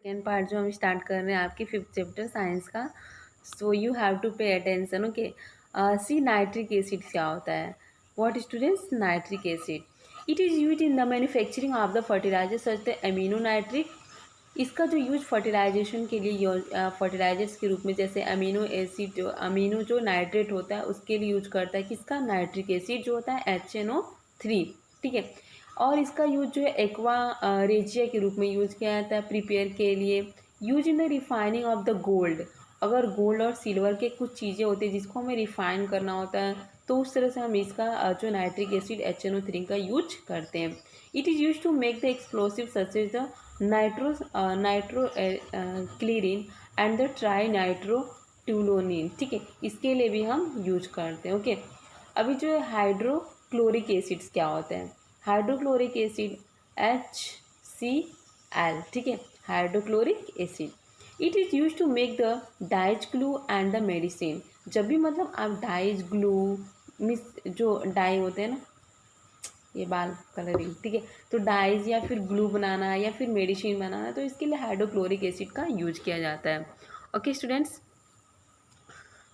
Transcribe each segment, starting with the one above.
Second part जो हम start कर रहे हैं आपकी फिफ्थ चैप्टर साइंस का। So you have to pay attention. Okay, see nitric acid क्या होता है। What students, nitric acid it is use in the manufacturing of the fertilizer such the amino nitric. इसका जो यूज फर्टिलाइजेशन के लिए fertilisers के रूप में, जैसे अमीनो एसिड जो अमीनो जो नाइट्रेट होता है उसके लिए यूज करता है किसका, नाइट्रिक एसिड जो होता है HNO3। ठीक है, और इसका यूज जो है एक्वा रेजिया के रूप में यूज किया जाता है प्रिपेयर के लिए। Use in the refining of the gold, अगर गोल्ड और सिल्वर के कुछ चीज़ें होती है जिसको हमें रिफाइन करना होता है तो उस तरह से हम इसका जो नाइट्रिक एसिड HNO3 का यूज करते हैं। It is use to make the explosive such as the nitro glycerin and the tri nitro toluene. ठीक है, इसके लिए भी हम यूज करते हैं। ओके, अभी जो है हाइड्रोक्लोरिक एसिड्स क्या होते हैं। Hydrochloric acid HCl। ठीक है, hydrochloric acid it is use to make the dyes glue and the medicine. जब भी मतलब आप डाइज ग्लू मिस जो डाई होते हैं ना, ये बाल कलरिंग, ठीक है, तो डाइज या फिर ग्लू बनाना या फिर मेडिसिन बनाना, तो इसके लिए हाइड्रोक्लोरिक एसिड का यूज किया जाता है। ओके स्टूडेंट्स,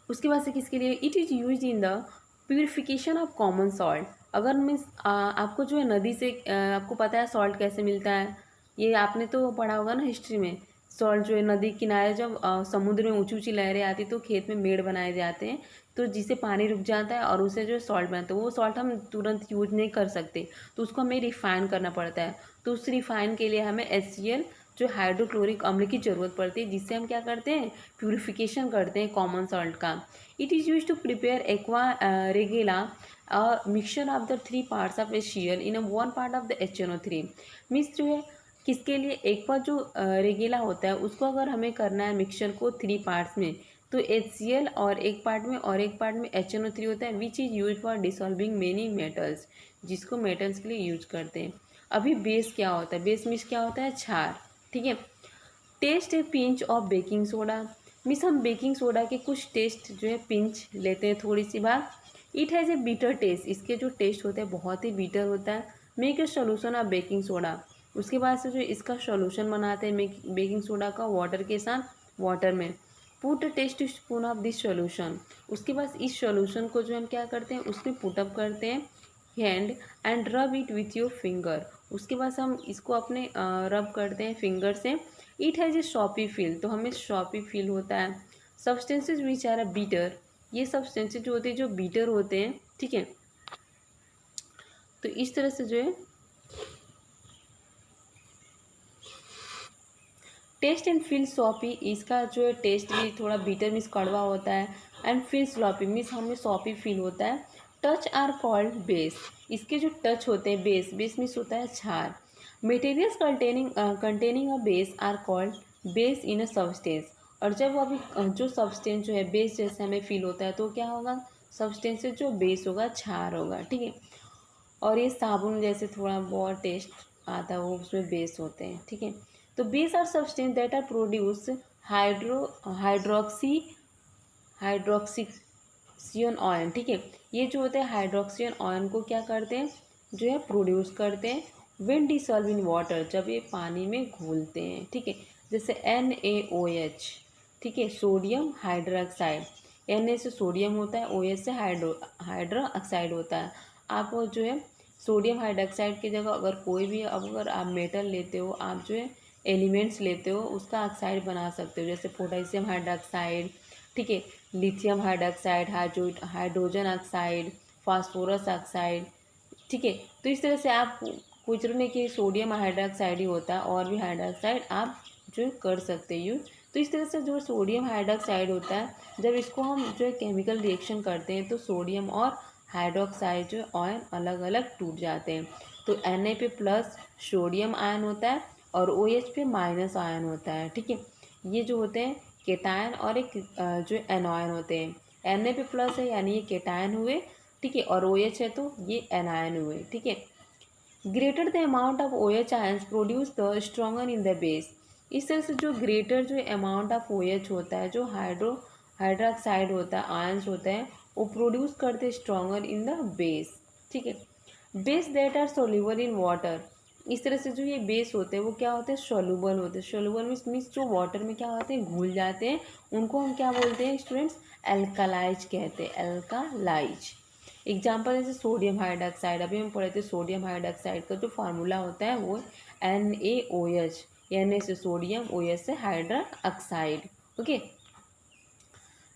उसके बाद से किसके लिए, it is use in the purification of common salt. अगर मीन्स आपको जो है नदी से आपको पता है सॉल्ट कैसे मिलता है, ये आपने तो पढ़ा होगा ना हिस्ट्री में। सॉल्ट जो है नदी किनारे जब समुद्र में ऊंची ऊंची लहरें आती तो खेत में मेड़ बनाए जाते हैं, तो जिससे पानी रुक जाता है और उसे जो सॉल्ट बनाते हैं, वो सॉल्ट हम तुरंत यूज नहीं कर सकते, तो उसको हमें रिफाइन करना पड़ता है। तो उस रिफाइन के लिए हमें HCl जो हाइड्रोक्लोरिक अम्ल की ज़रूरत पड़ती है, जिससे हम क्या करते हैं, प्यूरिफिकेशन करते हैं कॉमन सॉल्ट का। It is use to prepare aqua रेगेला mixture of the 3 parts of HCl in 1 part of the HNO3। Means जो है किसके लिए, एक्वा जो रेगेला होता है उसको अगर हमें करना है मिक्सचर को 3 पार्ट्स में, तो HCl और एक पार्ट में और एक पार्ट में HNO3 होता है, which is use for dissolving many metals, जिसको मेटल्स के लिए यूज करते हैं। अभी बेस क्या होता है, बेस मीन्स क्या होता है, क्षार। ठीक है, taste a pinch of baking soda. मिस हम बेकिंग सोडा के कुछ टेस्ट जो है पिंच लेते हैं थोड़ी सी बार। It has a bitter taste, इसके जो टेस्ट होते हैं बहुत ही बीटर होता है। Make a solution of baking soda, उसके बाद से जो इसका सोल्यूशन बनाते हैं बेकिंग सोडा का वाटर के साथ, वाटर में put test spoon of this solution. उसके बाद इस सोल्यूशन को जो हम क्या करते हैं उसमें पुटअप करते हैं hand and rub it with your finger. उसके बाद हम इसको अपने रब करते हैं फिंगर से। It has a soapy feel, तो हमें शॉपी फील होता है। Substances which are a bitter, ये सब्सटेंसेज जो होते हैं जो बीटर होते हैं, ठीक है, तो इस तरह से जो है टेस्ट एंड फील सॉपी, इसका जो है टेस्ट भी थोड़ा बीटर मीन्स कड़वा होता है, एंड फील स्लॉपी मीन्स हमें सॉपी फील होता है। टच आर कॉल्ड बेस, इसके जो टच होते हैं बेस, बेस मीन्स होता है क्षार। Materials containing a base are called base in a substance. और जब अभी जो सब्सटेंस जो है बेस जैसे हमें फील होता है तो क्या होगा, सब्सटेंस से जो बेस होगा क्षार होगा। ठीक है, और ये साबुन जैसे थोड़ा बहुत टेस्ट आता है वो उसमें बेस होते हैं। ठीक है, तो base are substance that are produce hydroxy hydroxyion ion. ठीक है, ये जो होते हैं हाइड्रोक्सियन आयन को क्या करते हैं, जो है प्रोड्यूस करते हैं व्हेन डिसॉल्व इन वाटर, जब ये पानी में घुलते हैं। ठीक है, जैसे NaOH, ठीक है, सोडियम हाइड्रोक्साइड। Na से सोडियम होता है, OH से हाइड्रोक्साइड होता है। आप जो है सोडियम हाइड्रोक्साइड की जगह अगर कोई भी अगर आप मेटल लेते हो, आप जो है एलिमेंट्स लेते हो, उसका ऑक्साइड बना सकते हो, जैसे पोटेशियम हाइड्रोक्साइड, ठीक है, lithium hydroxide, hydrogen oxide, phosphorus oxide. ठीक है, तो इस तरह से आप पूछ रहे हैं कि सोडियम हाइड्रोक्साइड ही होता है, और भी हाइड्रोक्साइड आप जो कर सकते हैं यूज। तो इस तरह से जो सोडियम हाइड्रोक्साइड होता है, जब इसको हम जो है केमिकल रिएक्शन करते हैं तो सोडियम और हाइड्रोक्साइड जो आयन अलग अलग टूट जाते हैं। तो Na पे प्लस सोडियम आयन होता है और OH पे माइनस आयन होता है। ठीक है, ये जो होते हैं केटायन और एक जो एनायन होते हैं। Na पे प्लस है यानी ये केटायन हुए, ठीक है, और OH है तो ये एनायन हुए। ठीक है, greater the amount of OH ions produce the stronger in the base. इस तरह से जो ग्रेटर जो अमाउंट ऑफ OH होता है, जो हाइड्रोक्साइड होता है, आयंस होता है, वो प्रोड्यूस करते स्ट्रॉन्गर इन द बेस। ठीक है, base that are soluble in water, इस तरह से जो ये बेस होते हैं वो क्या होते हैं, सोल्यूबल होते हैं। सोल्यूबल मीन्स जो वाटर में क्या होते हैं, घुल जाते हैं, उनको हम क्या बोलते हैं स्टूडेंट्स, एल्कालाइज कहते हैं, एल्कालाइज। एग्जाम्पल जैसे सोडियम हाइड्रोक्साइड, अभी हम पढ़े थे सोडियम हाइड्रोक्साइड का जो फार्मूला होता है वो NaOH, Na से सोडियम, OH से हाइड्रोक्साइड। ओके,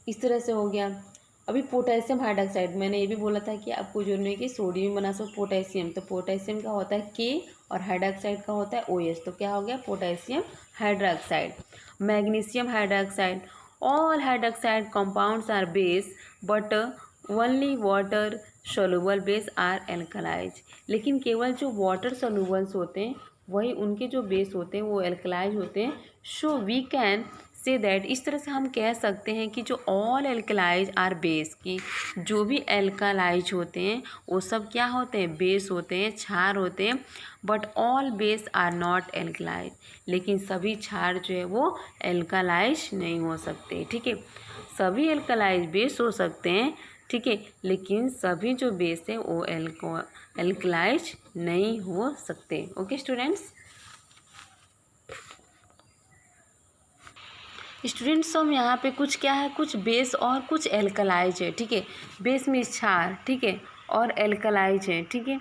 इस तरह से हो गया। अभी पोटेशियम हाइड्रोक्साइड, मैंने ये भी बोला था कि आपको जो नहीं कि सोडियम बना सकते पोटेशियम, तो पोटेशियम का होता है K और हाइड्रोक्साइड का होता है OH, तो क्या हो गया, potassium hydroxide. Magnesium hydroxide, all hydroxide compounds are base but only water soluble base are alkalis. लेकिन केवल जो वाटर सोल्यूबल्स होते हैं वही उनके जो बेस होते हैं वो एल्कलाइज होते हैं। So we can say that, इस तरह से हम कह सकते हैं कि जो ऑल एल्कलाइज आर बेस, की जो भी एल्कलाइज होते हैं वो सब क्या होते हैं, बेस होते हैं, क्षार होते हैं। But all base are not alkalis, लेकिन सभी क्षार जो है वो एल्कलाइज नहीं हो सकते। ठीक है, सभी एल्कलाइज बेस हो सकते हैं, ठीक है, लेकिन सभी जो बेस है वो एल्कलाइज नहीं हो सकते। ओके स्टूडेंट्स, हम यहाँ पे कुछ क्या है, कुछ बेस और कुछ एल्कलाइज है। ठीक है, बेस में क्षार, ठीक है, और एल्कलाइज है। ठीक है,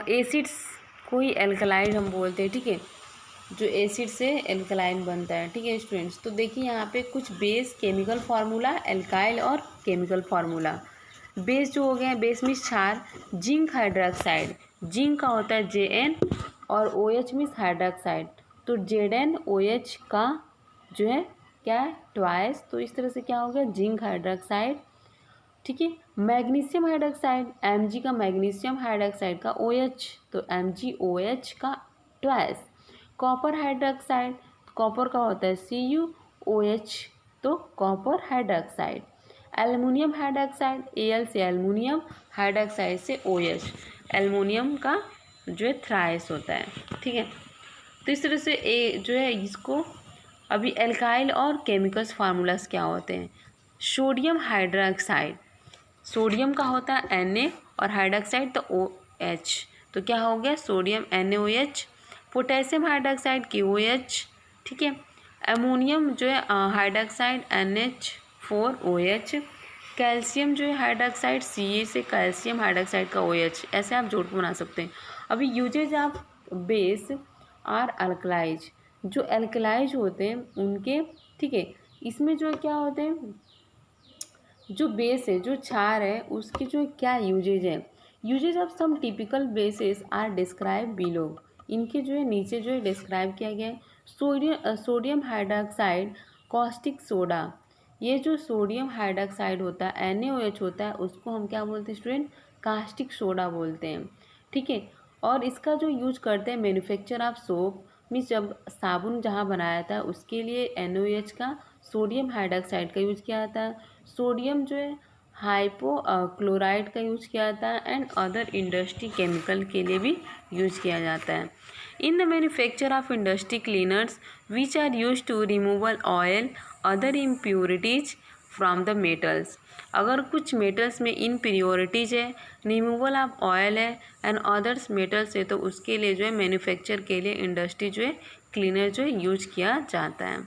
एसिड्स कोई एल्कलाइड हम बोलते हैं। ठीक है, जो एसिड से एल्कलाइन बनता है। ठीक है स्टूडेंट्स, तो देखिए यहाँ पे कुछ बेस केमिकल फार्मूला, एल्काइल और केमिकल फार्मूला। बेस जो हो गए हैं, बेस मीन्स क्षार, जिंक हाइड्रोक्साइड, जिंक का होता है Zn और OH मीन्स हाइड्रोक्साइड, तो ZnOH का जो है क्या है, ट्वाइस, तो इस तरह से क्या हो गया, जिंक हाइड्रोक्साइड। ठीक है, मैग्नीशियम हाइड्रोक्साइड, Mg का मैग्नीशियम हाइड्रोक्साइड का OH, तो MgOH का ट्वाइस। कॉपर हाइड्रोक्साइड, कॉपर का होता है CuOH, तो copper hydroxide. Aluminium hydroxide, Al से एल्युमिनियम, हाइड्रोक्साइड से OH, एल्युमिनियम का जो है थ्राइस होता है। ठीक है, तो इस तरह से जो है इसको, अभी एल्काइल और केमिकल्स फार्मूलाज क्या होते हैं। सोडियम हाइड्रोक्साइड, सोडियम का होता है Na और हाइड्रोक्साइड तो OH, तो क्या हो गया, sodium NaOH। Potassium hydroxide KOH। ठीक है, अमोनियम जो है हाइड्रोक्साइड NH4OH। कैल्शियम जो है हाइड्रोक्साइड Ca से कैल्शियम हाइड्रोक्साइड का OH, ऐसे आप जोड़ के बना सकते हैं। अभी यूजेज ऑफ बेस आर अल्कलाइज, जो एल्कलाइज होते हैं उनके, ठीक है, इसमें जो क्या होते हैं, जो बेस है, जो क्षार है, उसके जो क्या यूजेज है। Uses of some typical bases are describe below, इनके जो है नीचे जो है डिस्क्राइब किया गया है। सोडियम हाइड्रोक्साइड, कॉस्टिक सोडा, ये जो सोडियम हाइड्रोक्साइड होता है NaOH होता है, उसको हम क्या बोलते हैं स्टूडेंट, कास्टिक सोडा बोलते हैं। ठीक है, और इसका जो यूज करते हैं मैन्युफैक्चर ऑफ सोप, मीन्स जब साबुन जहाँ बनाया था उसके लिए NaOH का, सोडियम हाइड्रोक्साइड का यूज किया जाता है। सोडियम जो है हाइपो क्लोराइड का यूज किया जाता है, एंड अदर इंडस्ट्री केमिकल के लिए भी यूज किया जाता है। In the manufacture of industry cleaners which are use to removal oil other impurities from the metals, अगर कुछ मेटल्स में इनप्योरिटीज है, रिमूवल ऑफ ऑयल है एंड अदर्स मेटल्स है, तो उसके लिए जो है मैन्युफैक्चर के लिए इंडस्ट्री जो है क्लीनर जो है यूज किया जाता है।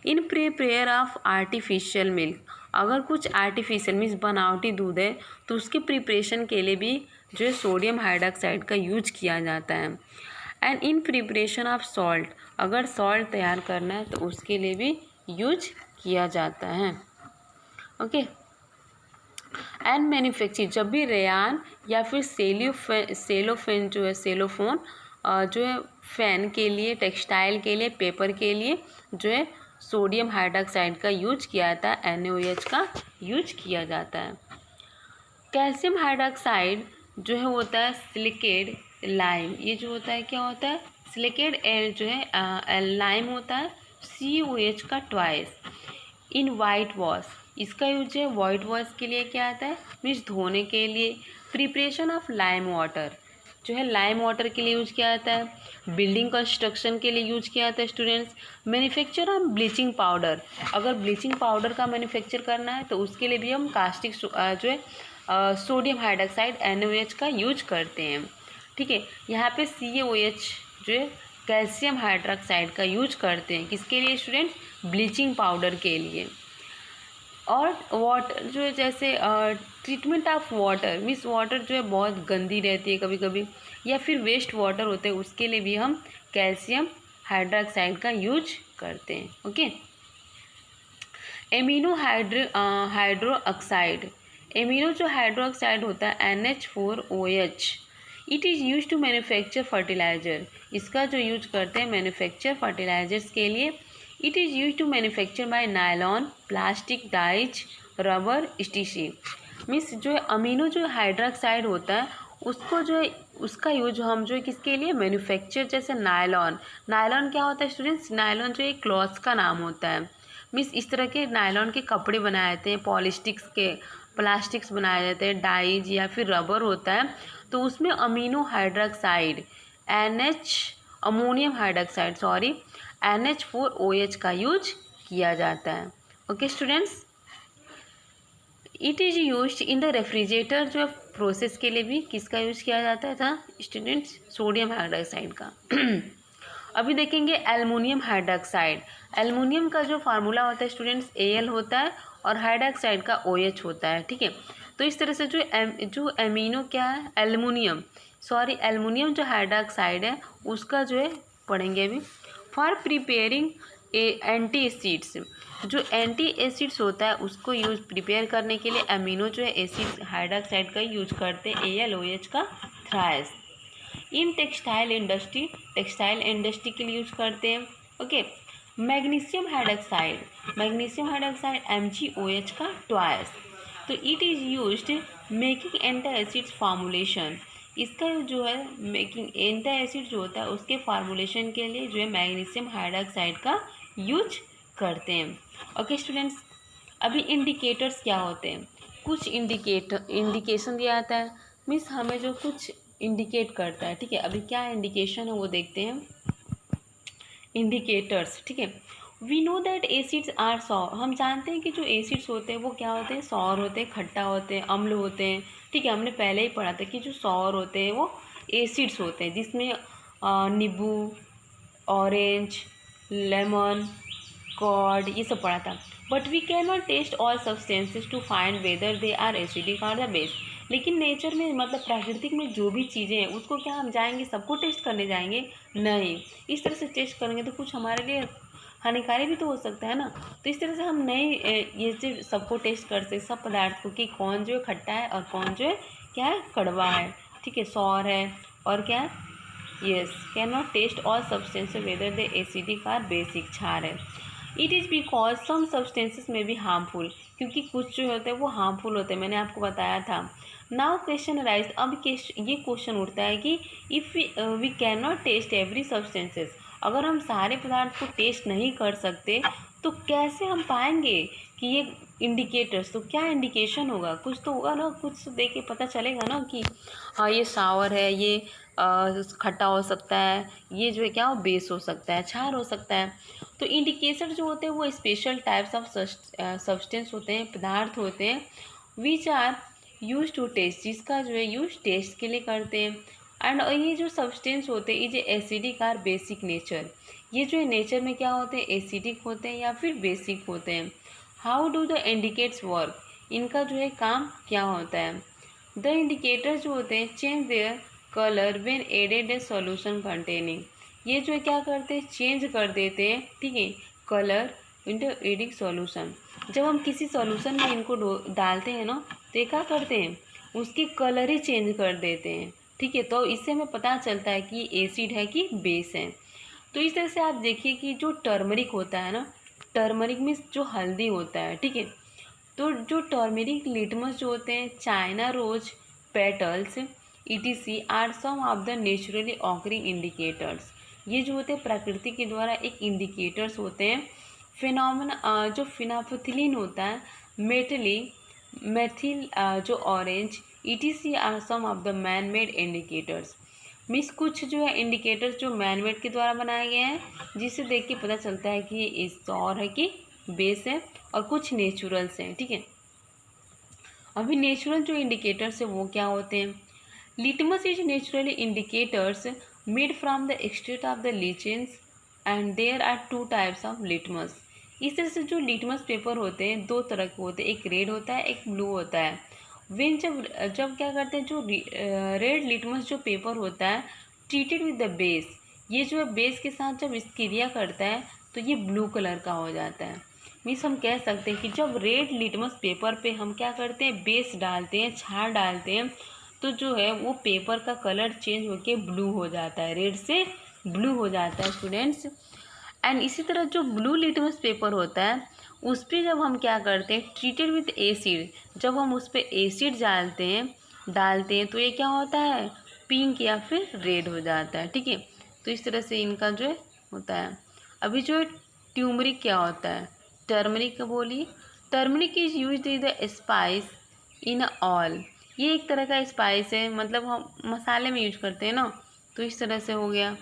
इन प्रिपेयर ऑफ आर्टिफिशियल मिल्क, अगर कुछ आर्टिफिशियल मीन्स बनावटी दूध है तो उसके प्रिपरेशन के लिए भी जो है सोडियम हाइड्रोक्साइड का यूज किया जाता है। And in preparation of salt, अगर सॉल्ट तैयार करना है तो उसके लिए भी यूज किया जाता है। ओके, एंड मैन्युफैक्चर, जब भी रेयान या फिर सेलोफेन जो है, सेलोफोन जो है फैन के लिए, टेक्सटाइल के लिए, पेपर के लिए जो है सोडियम हाइड्रोक्साइड का यूज किया जाता है, NaOH का यूज किया जाता है। कैल्शियम हाइड्रोक्साइड जो है होता है सिलिकेट लाइम, ये जो होता है क्या होता है, सिलिकेट एल जो है लाइम होता है, COH का ट्वाइस। इन वाइट वॉश, इसका यूज है वाइट वॉश के लिए क्या आता है, मीन्स धोने के लिए। प्रिपरेशन ऑफ लाइम वाटर, जो है लाइम वाटर के लिए यूज किया जाता है। बिल्डिंग कंस्ट्रक्शन के लिए यूज किया जाता है students. Manufacture of bleaching powder, अगर ब्लीचिंग पाउडर का मैन्युफैक्चर करना है तो उसके लिए भी हम कास्टिक जो है सोडियम हाइड्रोक्साइड NaOH का यूज करते हैं। ठीक है। यहाँ पे CaOH जो है कैल्शियम हाइड्रोक्साइड का यूज करते हैं, किसके लिए स्टूडेंट्स? ब्लीचिंग पाउडर के लिए। और वाटर जो है जैसे treatment of water means water जो है बहुत गंदी रहती है कभी कभी, या फिर वेस्ट वाटर होते हैं, उसके लिए भी हम कैल्शियम हाइड्रोक्साइड का यूज करते हैं। Okay. Amino hydro oxide, amino जो हाइड्रो ऑक्साइड होता है NH4OH, it is use to manufacture fertilizer, इसका जो यूज करते हैं मैन्युफैक्चर फर्टिलाइजर्स के लिए। It is use to manufacture by nylon, plastic, dyes, rubber, स्टीसी। मीन्स जो है अमीनो जो हाइड्रोक्साइड होता है उसको जो है उसका यूज हम जो है किसके लिए? मैन्युफैक्चर, जैसे नायलॉन। नायलॉन क्या होता है स्टूडेंट्स? नायलॉन जो एक क्लॉथ्स का नाम होता है। मीन्स इस तरह के नायलॉन के कपड़े बनाए जाते हैं, पॉलिस्टिक्स के प्लास्टिक्स बनाए जाते हैं, डाइज या फिर रबर होता है, तो उसमें amino hydroxide ammonium hydroxide NH4OH का यूज किया जाता है। Okay students. It is use in the refrigerator, जो प्रोसेस के लिए भी किसका यूज किया जाता था स्टूडेंट्स? सोडियम हाइड्रोक्साइड का। अभी देखेंगे एल्युमिनियम हाइड्रोक्साइड। एल्युमिनियम का जो फार्मूला होता है स्टूडेंट्स Al होता है और हाइड्रोक्साइड का OH होता है। ठीक है। तो इस तरह से जो एमिनो क्या है एल्युमिनियम जो हाइड्रोक्साइड है उसका जो है पढ़ेंगे अभी। फॉर प्रिपेयरिंग एंटी एसिड्स, जो एंटी एसिड्स होता है उसको प्रिपेयर करने के लिए एमिनो जो है एसिड हाइड्रोक्साइड का यूज करते हैं, AlOH का थ्राइस। इन टेक्सटाइल इंडस्ट्री के लिए यूज करते हैं। ओके। मैग्नीशियम हाइड्रोक्साइड MgOH का ट्वाइस। तो it is used making anti acids formulation, इसका जो है मेकिंग एंटी एसिड जो होता है उसके फार्मूलेशन के लिए जो है मैग्नीशियम हाइड्रोक्साइड का यूज करते हैं। Okay students. अभी इंडिकेटर्स क्या होते हैं? कुछ इंडिकेशन दिया जाता है, मीन्स हमें जो कुछ इंडिकेट करता है। ठीक है। अभी क्या इंडिकेशन है वो देखते हैं। इंडिकेटर्स, ठीक है। We know that acids are sour, हम जानते हैं कि जो एसिड्स होते हैं वो क्या होते हैं? सॉर होते हैं, खट्टा होते हैं, अम्ल होते हैं। ठीक है। हमने पहले ही पढ़ा था कि जो सॉर होते हैं वो एसिड्स होते हैं, जिसमें नींबू, ऑरेंज, लेमन, कॉर्ड, ये सब पढ़ा था। But we can not test all substances to find whether they are acidic और द बेस। लेकिन नेचर में मतलब प्राकृतिक में जो भी चीज़ें हैं उसको क्या हम जाएंगे सबको टेस्ट करने जाएंगे? नहीं। इस तरह से टेस्ट करेंगे तो कुछ हमारे लिए हानिकारी भी तो हो सकता है ना। तो इस तरह से हम नहीं ये जो सबको टेस्ट कर सकते सब पदार्थ को, कि कौन जो है खट्टा है और कौन जो है क्या है? कड़वा है। ठीक है। सॉर है और क्या है? Yes, can not test all substances whether they acidic और बेसिक, क्षार है। It is because some substances में बी हार्मफुल, क्योंकि कुछ जो होते हैं वो हार्मफुल होते हैं, मैंने आपको बताया था। नाउ क्वेश्चन राइज, अब ये क्वेश्चन उठता है कि if we can not test every substances, अगर हम सारे पदार्थ को टेस्ट नहीं कर सकते तो कैसे हम पाएंगे कि ये इंडिकेटर्स, तो क्या इंडिकेशन होगा? कुछ तो होगा ना, कुछ तो देख के पता चलेगा ना कि हाँ ये सावर है, ये खट्टा हो सकता है, ये जो है क्या हो बेस हो सकता है, क्षार हो सकता है। तो इंडिकेटर जो होते हैं वो स्पेशल टाइप्स ऑफ सब्सटेंस होते हैं, पदार्थ होते हैं, which are use to test, जिसका जो है यूज टेस्ट के लिए करते हैं। एंड ये जो सब्सटेंस होते हैं ये एसिडिक और बेसिक नेचर, ये जो है नेचर में क्या होते हैं? एसिडिक होते हैं या फिर बेसिक होते हैं। How do the indicates work, इनका जो है काम क्या होता है? द इंडिकेटर्स जो होते हैं change their colour when added a solution containing, ये जो है क्या करते हैं? चेंज कर देते हैं, ठीक है, कलर इंटू एडिंग सॉल्यूशन। जब हम किसी सॉल्यूशन में इनको डालते हैं ना तो ये क्या करते हैं? उसकी कलर ही चेंज कर देते हैं। ठीक है। तो इससे हमें पता चलता है कि एसिड है कि बेस है। तो इस तरह से आप देखिए कि जो टर्मरिक होता है ना, टर्मरिक में जो हल्दी होता है, ठीक है, तो जो टर्मरिक लिटमस जो होते हैं, China rose petals, ETC are some of the naturally occurring indicators, ये जो होते हैं प्रकृति के द्वारा एक इंडिकेटर्स होते हैं। फिनोमेना जो फिनाफिथिलीन होता है, मेथिल जो orange, ETC are some of the man made indicators. Means कुछ जो है इंडिकेटर्स जो मैन मेड के द्वारा बनाए गए हैं, जिसे देख के पता चलता है कि इस और है कि बेस है, और कुछ नेचुरल्स हैं। ठीक है। अभी नेचुरल जो इंडिकेटर्स है वो क्या होते हैं? Litmus is naturally indicators made from the extract of the lichens and there are two types of litmus. इस तरह से जो लिटमस पेपर होते हैं दो तरह के होते हैं, एक रेड होता है एक ब्लू होता है। विन जब जब क्या करते हैं, जो रेड लिटमस जो पेपर होता है ट्रीटेड विद द बेस, ये जो है बेस के साथ जब इस क्रिया करता है तो ये ब्लू कलर का हो जाता है। मीन्स हम कह सकते हैं कि जब रेड लिटमस पेपर पे हम क्या करते हैं, बेस डालते हैं, छार डालते हैं, तो जो है वो पेपर का कलर चेंज होके ब्लू हो जाता है, रेड से ब्लू हो जाता है स्टूडेंट्स। एंड इसी तरह जो ब्लू लिटमस पेपर होता है उस पर जब हम क्या करते हैं, ट्रीटेड विथ एसिड, जब हम उस पर एसिड डालते हैं तो ये क्या होता है, पिंक या फिर रेड हो जाता है। ठीक है, तो इस तरह से इनका जो है होता है। अभी जो ट्यूमरिक क्या होता है, टर्मरिक बोलिए। Turmeric is used in the spice in all, ये एक तरह का स्पाइस है, मतलब हम मसाले में यूज करते हैं ना, तो इस तरह से हो गया।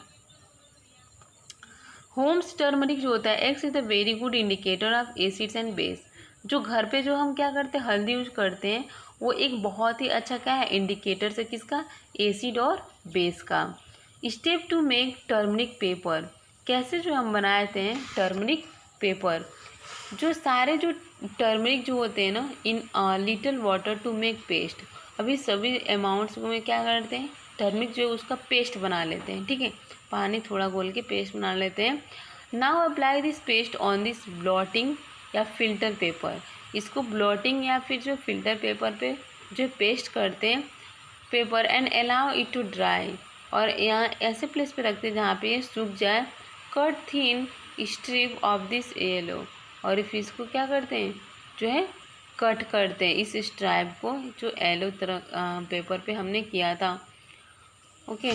होम्स टर्मरिक जो होता है x is the very good indicator of acids and base. जो घर पे जो हम क्या करते हैं, हल्दी यूज करते हैं, वो एक बहुत ही अच्छा क्या है, इंडिकेटर से किसका, एसिड और बेस का। Step to make turmeric paper, कैसे जो हम बनाते हैं टर्मरिक पेपर, जो सारे जो टर्मरिक जो होते हैं ना, in little water to make paste, अभी सभी अमाउंट्स में क्या करते हैं, टर्मरिक जो है उसका पेस्ट बना लेते हैं। ठीक है, पानी थोड़ा घोल के पेस्ट बना लेते हैं। Now apply this paste on this blotting या फिल्टर पेपर, इसको ब्लॉटिंग या फिर जो फिल्टर पेपर पे जो पेस्ट करते हैं paper, and allow it to dry, और यहाँ ऐसे प्लेस पे रखते हैं जहाँ पे ये सूख जाए। Cut thin strip of this yellow, और फिर इसको क्या करते हैं, जो है कट करते हैं इस स्ट्राइप को जो येलो तरह पेपर पे हमने किया था। ओके,